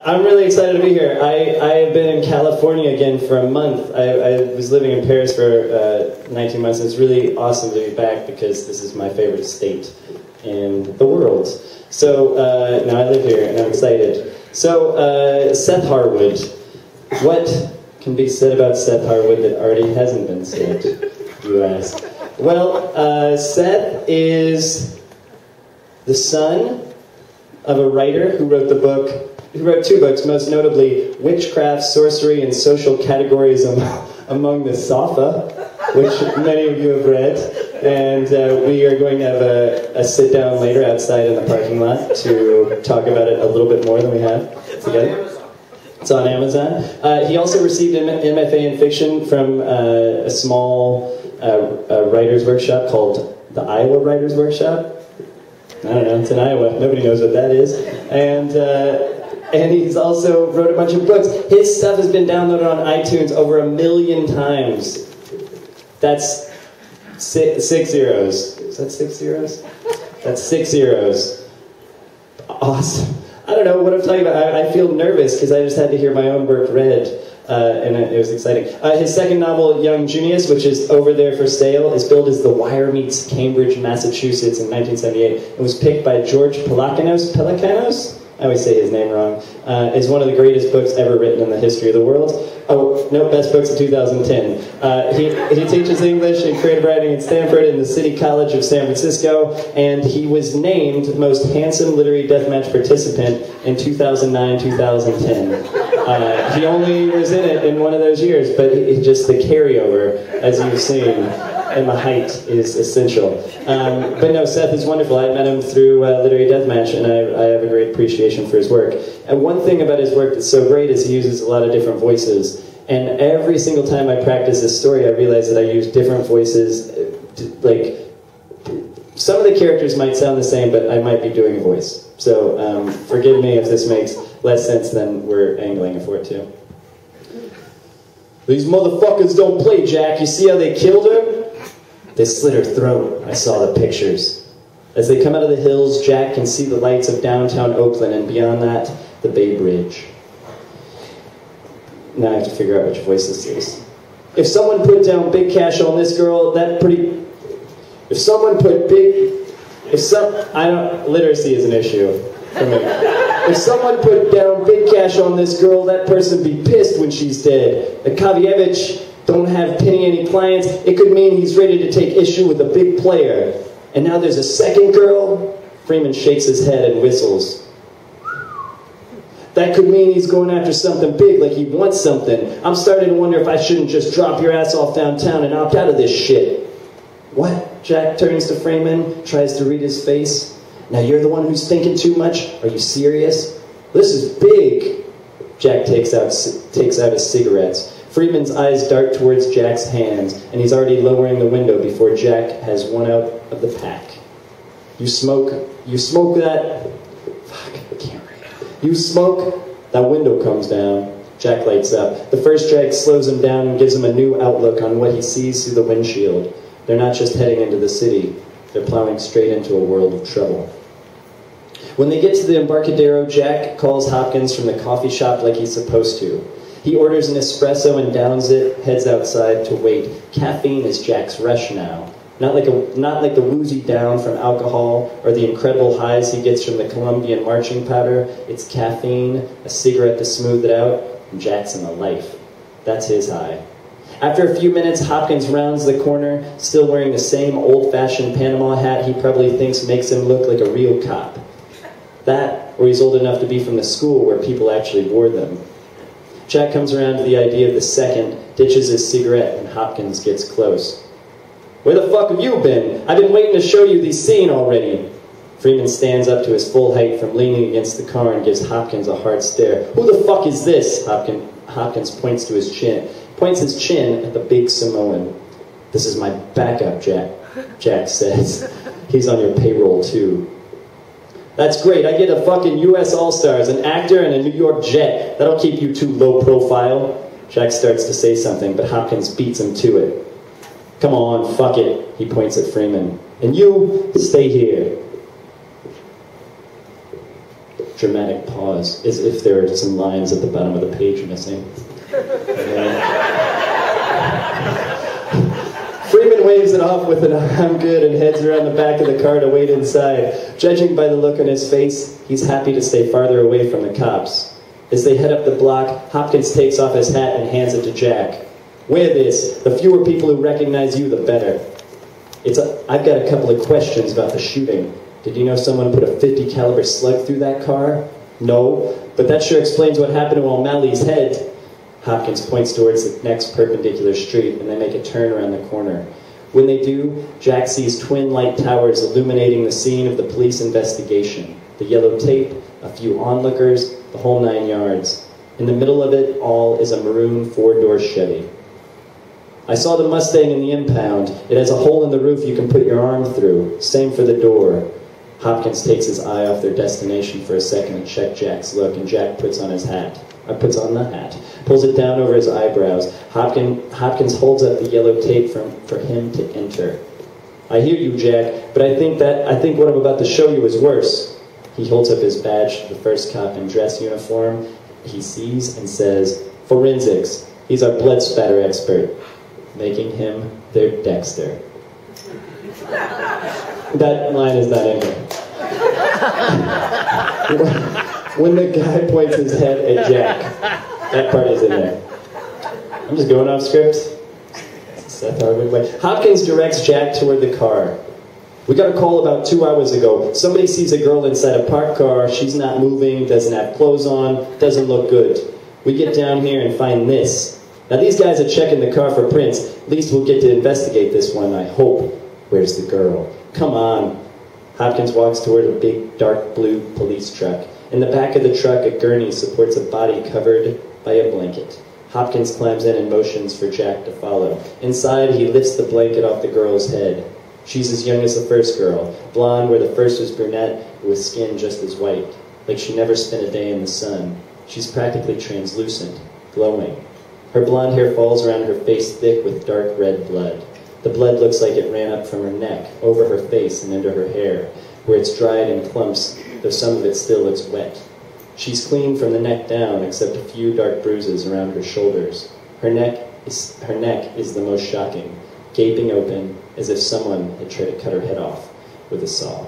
I'm really excited to be here. I have been in California again for a month. I was living in Paris for 19 months, and it's really awesome to be back because this is my favorite state in the world. So now I live here, and I'm excited. So Seth Harwood. What can be said about Seth Harwood that already hasn't been said, you ask? Well, Seth is the son of a writer who wrote two books, most notably Witchcraft, Sorcery, and Social Categories Among the Safa, which many of you have read. And we are going to have a sit-down later outside in the parking lot to talk about it a little bit more than we have together. It's on Amazon. He also received an MFA in fiction from a small writer's workshop called the Iowa Writers' Workshop. I don't know, it's in Iowa. Nobody knows what that is. And he's also wrote a bunch of books. His stuff has been downloaded on iTunes over 1 million times. That's 6 zeros. Is that 6 zeros? That's 6 zeros. Awesome. I don't know what I'm talking about. I feel nervous because I just had to hear my own work read, and it was exciting. His second novel, Young Junius, which is over there for sale, is billed as The Wire meets Cambridge, Massachusetts in 1978. It was picked by George Pelecanos? I always say his name wrong. It's one of the greatest books ever written in the history of the world. Oh, no, best books of 2010. He teaches English and creative writing at Stanford in the City College of San Francisco, and he was named most handsome literary deathmatch participant in 2009-2010. He only was in it in one of those years, but just the carryover, as you've seen, and the height is essential. But no, Seth is wonderful. I met him through Literary Deathmatch, and I have a great appreciation for his work. And one thing about his work that's so great is he uses a lot of different voices. And every single time I practice this story, I realize that I use different voices. Like, some of the characters might sound the same, but I might be doing a voice. So forgive me if this makes less sense than we're angling it for it to. These motherfuckers don't play, Jack. You see how they killed her? They slit her throat. I saw the pictures. As they come out of the hills, Jack can see the lights of downtown Oakland, and beyond that, the Bay Bridge. Now I have to figure out which voice this is. If someone put down big cash on this girl, literacy is an issue for me. If someone put down big cash on this girl, that person would be pissed when she's dead. Akavievich don't have penny any clients. It could mean he's ready to take issue with a big player. And now there's a second girl. Freeman shakes his head and whistles. That could mean he's going after something big, like he wants something. I'm starting to wonder if I shouldn't just drop your ass off downtown and opt out of this shit. What? Jack turns to Freeman, tries to read his face. Now you're the one who's thinking too much? Are you serious? This is big. Jack takes out his cigarettes. Freeman's eyes dart towards Jack's hands, and he's already lowering the window before Jack has one out of the pack. You smoke that... Fuck, I can't read. You smoke, that window comes down. Jack lights up. The first drag slows him down and gives him a new outlook on what he sees through the windshield. They're not just heading into the city. They're plowing straight into a world of trouble. When they get to the Embarcadero, Jack calls Hopkins from the coffee shop like he's supposed to. He orders an espresso and downs it, heads outside to wait. Caffeine is Jack's rush now. Not like the woozy down from alcohol or the incredible highs he gets from the Colombian marching powder. It's caffeine, a cigarette to smooth it out, and Jack's in the life. That's his high. After a few minutes, Hopkins rounds the corner, still wearing the same old-fashioned Panama hat he probably thinks makes him look like a real cop. That, or he's old enough to be from the school where people actually wore them. Jack comes around to the idea of the second, ditches his cigarette, and Hopkins gets close. Where the fuck have you been? I've been waiting to show you the scene already. Freeman stands up to his full height from leaning against the car and gives Hopkins a hard stare. Who the fuck is this? Hopkins points to his chin. Points his chin at the big Samoan. This is my backup, Jack says. He's on your payroll too. That's great, I get a fucking US All-Stars, an actor and a New York jet. That'll keep you too low profile. Jack starts to say something, but Hopkins beats him to it. Come on, fuck it, he points at Freeman. And you, stay here. dramatic pause, as if there are some lines at the bottom of the page missing. Freeman waves it off with an "I'm good" and heads around the back of the car to wait inside. Judging by the look on his face, he's happy to stay farther away from the cops. As they head up the block, Hopkins takes off his hat and hands it to Jack. "Wear this. The fewer people who recognize you, the better. I've got a couple of questions about the shooting. Did you know someone put a .50 caliber slug through that car?" "No, but that sure explains what happened to O'Malley's head." Hopkins points towards the next perpendicular street, and they make a turn around the corner. When they do, Jack sees twin light towers illuminating the scene of the police investigation. The yellow tape, a few onlookers, the whole 9 yards. In the middle of it all is a maroon 4-door Chevy. "I saw the Mustang in the impound. It has a hole in the roof you can put your arm through. Same for the door." Hopkins takes his eye off their destination for a second to check Jack's look, and Jack puts on the hat, pulls it down over his eyebrows. Hopkins holds up the yellow tape for him to enter. "I hear you, Jack, but I think what I'm about to show you is worse." He holds up his badge to the first cop in dress uniform he sees and says, "Forensics. He's our blood spatter expert," making him their Dexter. That line is not in here. When the guy points his head at Jack, that part is in there. I'm just going off script. Seth Harwood way. Hopkins directs Jack toward the car. "We got a call about 2 hours ago. Somebody sees a girl inside a parked car. She's not moving, doesn't have clothes on, doesn't look good. We get down here and find this. Now these guys are checking the car for prints. At least we'll get to investigate this one, I hope. Where's the girl? Come on." Hopkins walks toward a big dark blue police truck. In the back of the truck, a gurney supports a body covered by a blanket. Hopkins climbs in and motions for Jack to follow. Inside, he lifts the blanket off the girl's head. She's as young as the first girl, blonde where the first was brunette, with skin just as white, like she never spent a day in the sun. She's practically translucent, glowing. Her blonde hair falls around her face thick with dark red blood. The blood looks like it ran up from her neck, over her face and into her hair, where it's dried in clumps, though some of it still looks wet. She's clean from the neck down, except a few dark bruises around her shoulders. Her neck is the most shocking, gaping open, as if someone had tried to cut her head off with a saw.